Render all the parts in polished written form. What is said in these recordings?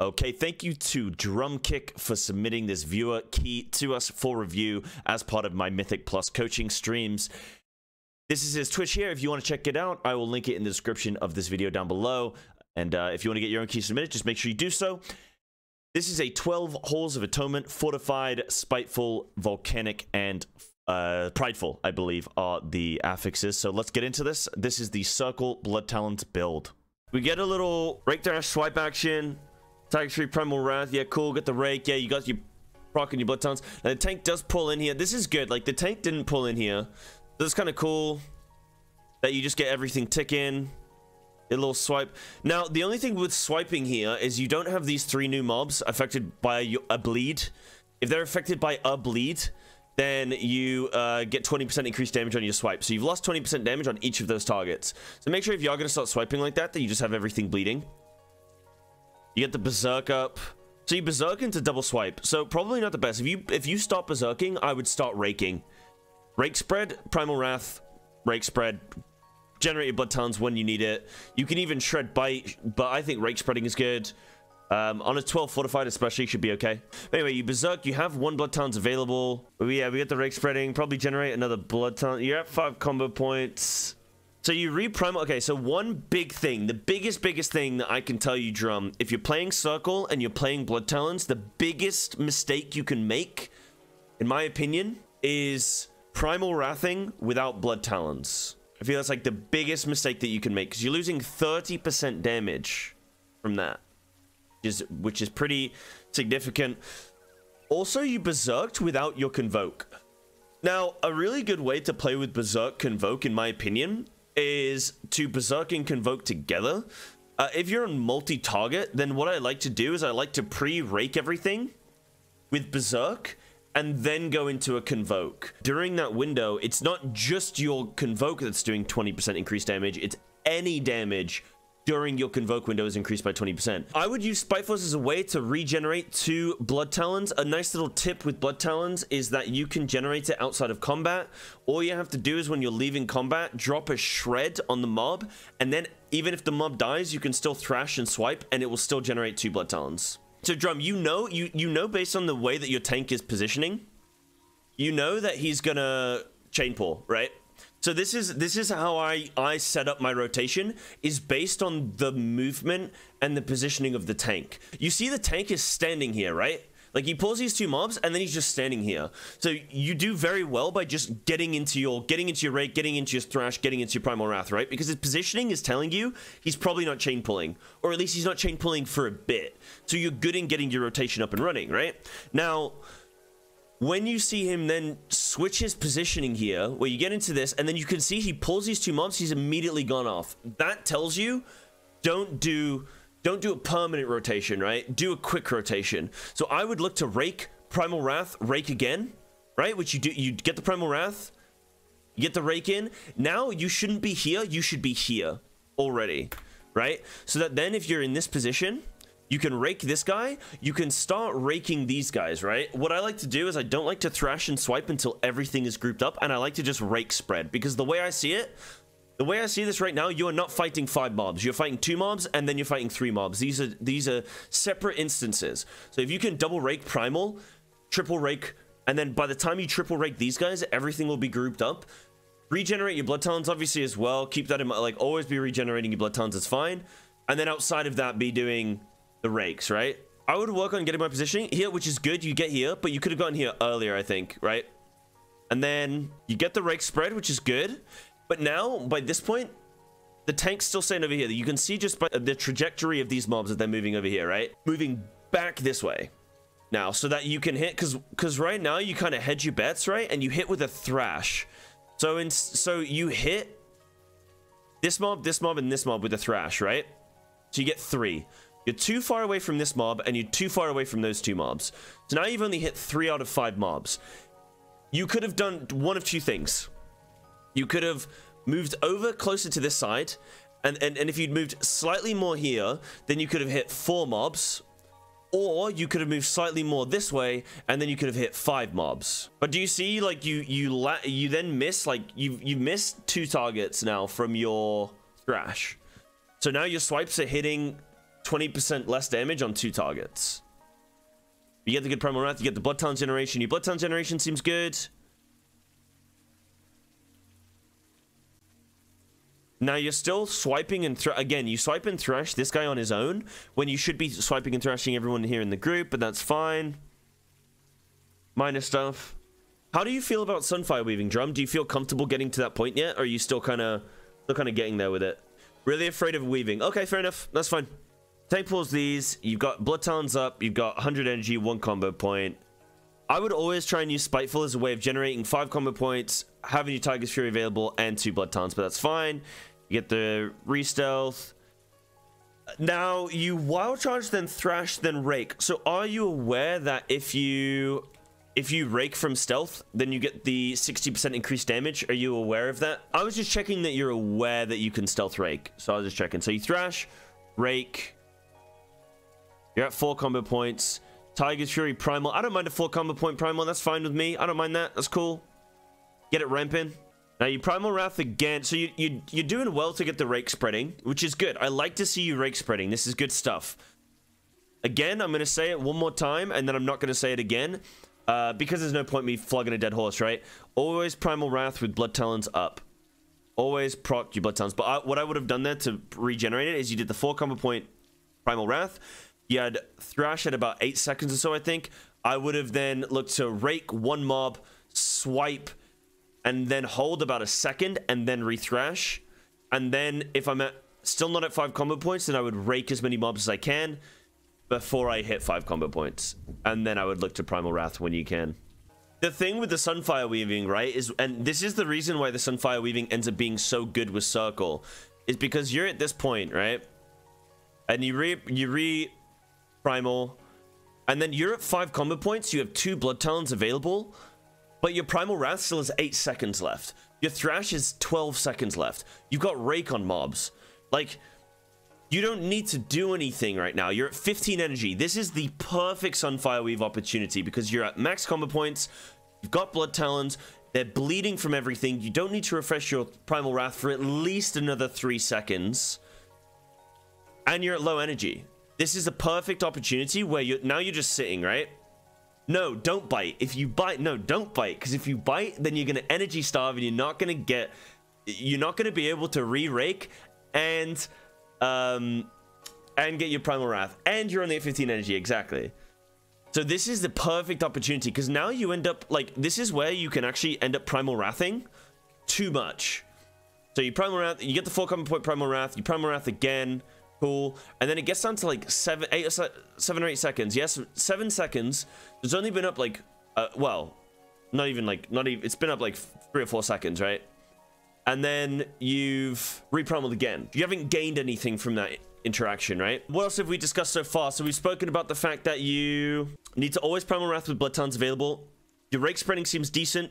Okay, thank you to Drumkick for submitting this viewer key to us for review as part of my Mythic Plus coaching streams. This is his Twitch here. If you want to check it out, I will link it in the description of this video down below. And if you want to get your own key submitted, just make sure you do so. This is a 12 Halls of Atonement, Fortified, Spiteful, Volcanic, and Prideful, I believe, are the affixes. So let's get into this. This is the Circle Blood Talons build. We get a little Rake Dash swipe action. Tiger Tree, Primal Wrath, yeah, cool, get the Rake, yeah, you got your proc and your Blood Talons. Now the tank does pull in here. This is good, like the tank didn't pull in here. This is kind of cool that you just get everything ticking. A little swipe. Now, the only thing with swiping here is you don't have these 3 new mobs affected by a bleed. If they're affected by a bleed, then you get 20% increased damage on your swipe. So you've lost 20% damage on each of those targets. So make sure if you are going to start swiping like that, that you just have everything bleeding. You get the Berserk up. So you Berserk into double swipe. So probably not the best. If you start Berserking, I would start raking. Rake spread, Primal Wrath, Rake spread. Generate your Blood Talons when you need it. You can even Shred Bite, but I think Rake spreading is good. On a 12 Fortified especially, should be okay. But anyway, you Berserk, you have 1 Blood Talons available. Yeah, we get the Rake spreading. Probably generate another Blood Talon. You're at 5 combo points. So you re-primal. Okay, so one big thing, the biggest thing that I can tell you, Drum, if you're playing Circle and you're playing Blood Talons, the biggest mistake you can make, in my opinion, is Primal Wrathing without Blood Talons. I feel that's like the biggest mistake that you can make because you're losing 30% damage from that, which is pretty significant. Also, you Berserked without your Convoke. Now, a really good way to play with Berserk Convoke, in my opinion, is to Berserk and Convoke together. If you're on multi-target, then what I like to do is I like to pre-rake everything with Berserk and then go into a Convoke. During that window, it's not just your Convoke that's doing 20% increased damage, it's any damage during your Convoke window is increased by 20%. I would use Spiteful as a way to regenerate 2 Blood Talons. A nice little tip with Blood Talons is that you can generate it outside of combat. All you have to do is when you're leaving combat, drop a Shred on the mob, and then even if the mob dies, you can still thrash and swipe, and it will still generate 2 Blood Talons. So Drum, you know based on the way that your tank is positioning, you know that he's gonna chain pull, right? So this is how I set up my rotation, is based on the movement and the positioning of the tank. You see the tank is standing here, right? Like he pulls these 2 mobs and then he's just standing here. So you do very well by just getting into your Rake, getting into your Thrash, getting into your Primal Wrath, right? Because his positioning is telling you he's probably not chain pulling, or at least he's not chain pulling for a bit. So you're good in getting your rotation up and running, right? Now, when you see him then switch his positioning here, where you get into this, and then you can see he pulls these 2 mobs, he's immediately gone off. That tells you, don't do a permanent rotation, right? Do a quick rotation. So I would look to Rake, Primal Wrath, Rake again, right? Which you do, you get the Primal Wrath, you get the Rake in. Now you shouldn't be here, you should be here already, right? So that then if you're in this position, you can Rake this guy, you can start raking these guys, right? What I like to do is I don't like to thrash and swipe until everything is grouped up, and I like to just Rake spread, because the way I see it, the way I see this right now, you are not fighting 5 mobs. You're fighting 2 mobs, and then you're fighting 3 mobs. These are separate instances. So if you can double Rake Primal, triple Rake, and then by the time you triple Rake these guys, everything will be grouped up. Regenerate your Blood Talons, obviously, as well. Keep that in mind. Like, always be regenerating your Blood Talons, it's fine. And then outside of that, be doing the Rakes, right? I would work on getting my positioning here, which is good. You get here, but you could have gotten here earlier, I think, right? And then you get the Rake spread, which is good. But now, by this point, the tank's still staying over here. You can see just by the trajectory of these mobs that they're moving over here, right? Moving back this way now, so that you can hit, because right now you kind of hedge your bets, right? And you hit with a Thrash. So you hit this mob, and this mob with a Thrash, right? So you get 3. You're too far away from this mob, and you're too far away from those 2 mobs. So now you've only hit 3 out of 5 mobs. You could have done one of 2 things. You could have moved over closer to this side, and if you'd moved slightly more here, then you could have hit 4 mobs. Or you could have moved slightly more this way, and then you could have hit 5 mobs. But do you see, like, you then miss, like, you missed 2 targets now from your Thrash. So now your swipes are hitting 20% less damage on 2 targets. You get the good Primal Wrath, you get the Blood Talent generation. Your Blood Talent generation seems good. Now you're still swiping and again, you swipe and thrash this guy on his own when you should be swiping and thrashing everyone here in the group, but that's fine. Minor stuff. How do you feel about Sunfire Weaving, Drum? Do you feel comfortable getting to that point yet, or are you still kind of getting there with it? Really afraid of weaving. Okay, fair enough. That's fine. Tank pulls these. You've got Blood Talons up. You've got 100 energy, 1 combo point. I would always try and use Spiteful as a way of generating 5 combo points, having your Tiger's Fury available, and 2 Blood Talons, but that's fine. You get the re-stealth. Now, you Wild Charge, then Thrash, then Rake. So are you aware that if you Rake from stealth, then you get the 60% increased damage? Are you aware of that? I was just checking that you're aware that you can stealth Rake. So I was just checking. So you Thrash, Rake. You're at 4 combo points. Tiger's Fury Primal. I don't mind a 4 combo point Primal. That's fine with me. I don't mind that. That's cool. Get it ramping. Now you Primal Wrath again. So you're doing well to get the Rake spreading, which is good. I like to see you Rake spreading. This is good stuff. Again, I'm going to say it one more time, and then I'm not going to say it again. Because there's no point me flogging a dead horse, right? Always Primal Wrath with Blood Talons up. Always proc your Blood Talons. But what I would have done there to regenerate it is you did the 4 combo point Primal Wrath. You had Thrash at about 8 seconds or so, I think. I would have then looked to Rake 1 mob, swipe, and then hold about a second, and then re-thrash. And then if I'm still not at 5 combo points, then I would Rake as many mobs as I can before I hit 5 combo points. And then I would look to Primal Wrath when you can. The thing with the Sunfire Weaving, right, is, and this is the reason why the Sunfire Weaving ends up being so good with Circle, is because you're at this point, right? And you re Primal, and then you're at 5 combo points, you have 2 Blood Talons available, but your Primal Wrath still has 8 seconds left. Your Thrash is 12 seconds left. You've got Rake on mobs. Like, you don't need to do anything right now. You're at 15 energy. This is the perfect Sunfire Weave opportunity because you're at max combo points. You've got Blood Talons. They're bleeding from everything. You don't need to refresh your Primal Wrath for at least another 3 seconds. And you're at low energy. This is a perfect opportunity where you're just sitting, right? No, don't bite. If you bite, no, don't bite. Because if you bite, then you're going to energy starve and you're not going to be able to re-rake and get your Primal Wrath. And you're only at 15 energy, exactly. So this is the perfect opportunity because now you end up, like, this is where you can actually end up Primal Wrathing too much. So you Primal Wrath, you get the 4 combo point Primal Wrath, you Primal Wrath again, cool. And then it gets down to like 7 or 8 seconds. Yes, 7 seconds. There's only been up like, well, it's been up like 3 or 4 seconds, right? And then you've re-primaled again. You haven't gained anything from that interaction, right? What else have we discussed so far? So we've spoken about the fact that you need to always Primal Wrath with Blood Talons available. Your Rake spreading seems decent.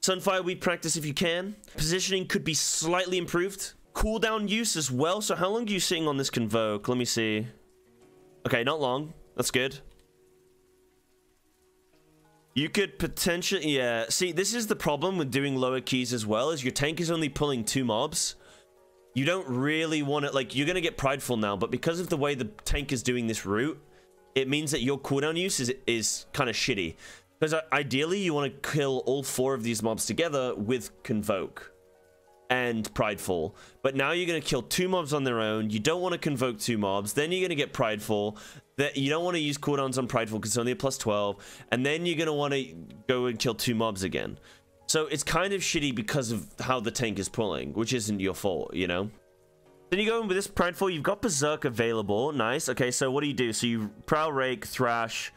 Sunfire Weave practice if you can. Positioning could be slightly improved. Cooldown use as well. So how long are you sitting on this Convoke? Let me see. Okay, not long. That's good. You could potentially, yeah. See, this is the problem with doing lower keys as well, is your tank is only pulling 2 mobs. You don't really want to, like, you're going to get prideful now, but because of the way the tank is doing this route, it means that your cooldown use is kind of shitty. Because ideally, you want to kill all 4 of these mobs together with Convoke and Prideful. But now you're going to kill 2 mobs on their own. You don't want to Convoke 2 mobs. Then you're going to get Prideful. That you don't want to use cooldowns on Prideful because it's only a plus 12. And then you're going to want to go and kill 2 mobs again. So it's kind of shitty because of how the tank is pulling, which isn't your fault, you know? Then you go in with this Prideful. You've got Berserk available. Nice. Okay, so what do? So you Prowl Rake, Thrash,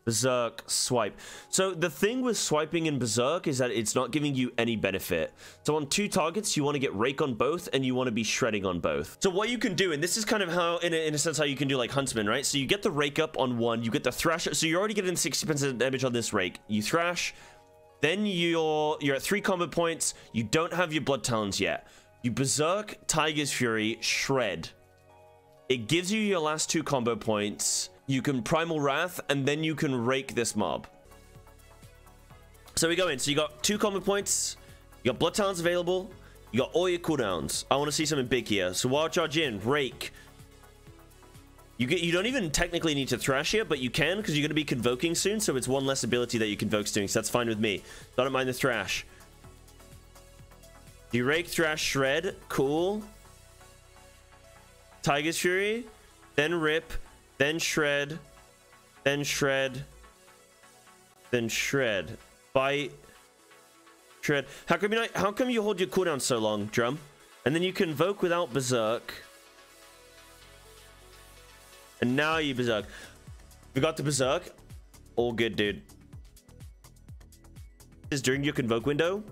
Berserk, Swipe. So the thing with swiping in Berserk is that it's not giving you any benefit. So on 2 targets, you want to get Rake on both, and you want to be shredding on both. So what you can do, and this is kind of how, in a sense, how you can do like Huntsman, right? So you get the Rake up on 1, you get the Thrash. So you're already getting 60% damage on this Rake. You Thrash, then you're at 3 combo points. You don't have your Blood Talons yet. You Berserk, Tiger's Fury, Shred. It gives you your last 2 combo points. You can Primal Wrath, and then you can Rake this mob. So we go in. So you got 2 combo points. You got Blood Talons available. You got all your cooldowns. I want to see something big here. So Wild Charge in. Rake. You don't even technically need to thrash here, but you can because you're going to be convoking soon, so it's one less ability that you convoke soon, so that's fine with me. I don't mind the thrash. You rake, thrash, shred, cool. Tiger's Fury, then rip, then shred, then shred, then shred. Bite, shred. How come you hold your cooldown so long, Drum? And then you convoke without berserk. And now you berserk. We got the berserk. All good, dude. Is during your convoke window,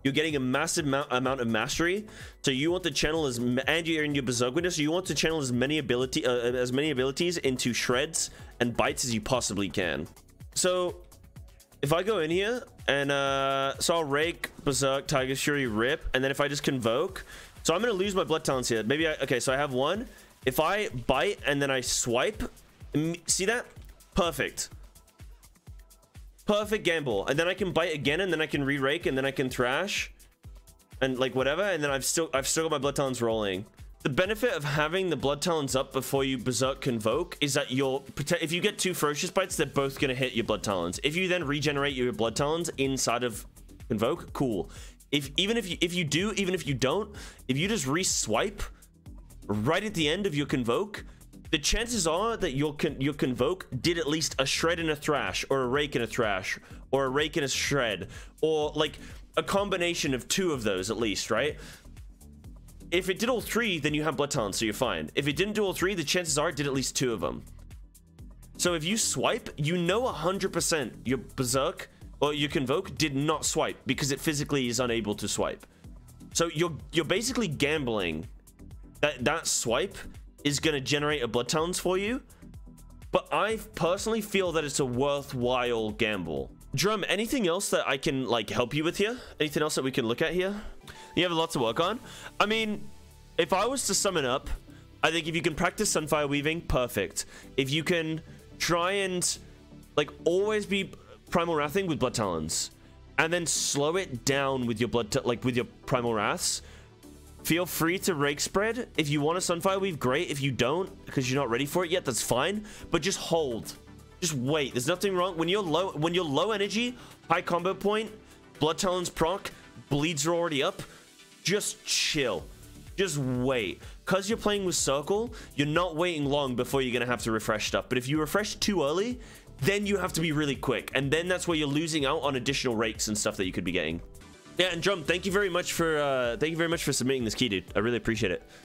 you're getting a massive amount of mastery. So you want to channel and you're in your berserk window. So you want to channel as many abilities into shreds and bites as you possibly can. So if I go in here and so I'll rake, berserk, Tiger's Fury, rip, and then if I just convoke, so I'm gonna lose my blood talents here. Maybe okay, so I have one. If I bite and then I swipe, see that? Perfect. Perfect gamble. And then I can bite again, and then I can re-rake, and then I can thrash. And like whatever, and then I've still got my blood talents rolling. The benefit of having the blood talents up before you berserk convoke is that if you get 2 ferocious bites, they're both gonna hit your blood talents. If you then regenerate your blood talents inside of convoke, cool. Even if you don't, if you just re-swipe right at the end of your convoke, the chances are that your convoke did at least a shred and a thrash, or a rake and a thrash, or a rake and a shred, or like a combination of 2 of those at least, right? If it did all 3, then you have blood talents, so you're fine. If it didn't do all 3, the chances are it did at least 2 of them. So if you swipe, you know 100% your berserk or your convoke did not swipe because it physically is unable to swipe. So you're basically gambling that swipe is going to generate a blood talents for you, but I personally feel that it's a worthwhile gamble. Drum, anything else that I can like help you with here? Anything else that we can look at here? You have a lot to work on. I mean, if I was to sum it up, I think if you can practice Sunfire Weaving, perfect. If you can try and like always be Primal Wrathing with Blood Talons, and then slow it down with your with your Primal Wraths. Feel free to rake spread. If you want a Sunfire Weave, great. If you don't, because you're not ready for it yet, that's fine. But just hold. Just wait. There's nothing wrong. When you're low energy, high combo point, Blood Talons proc, bleeds are already up, just chill. Just wait. Because you're playing with Circle, you're not waiting long before you're going to have to refresh stuff. But if you refresh too early, then you have to be really quick. And then that's where you're losing out on additional rakes and stuff that you could be getting. Yeah, and Drum, thank you very much for submitting this key, dude. I really appreciate it.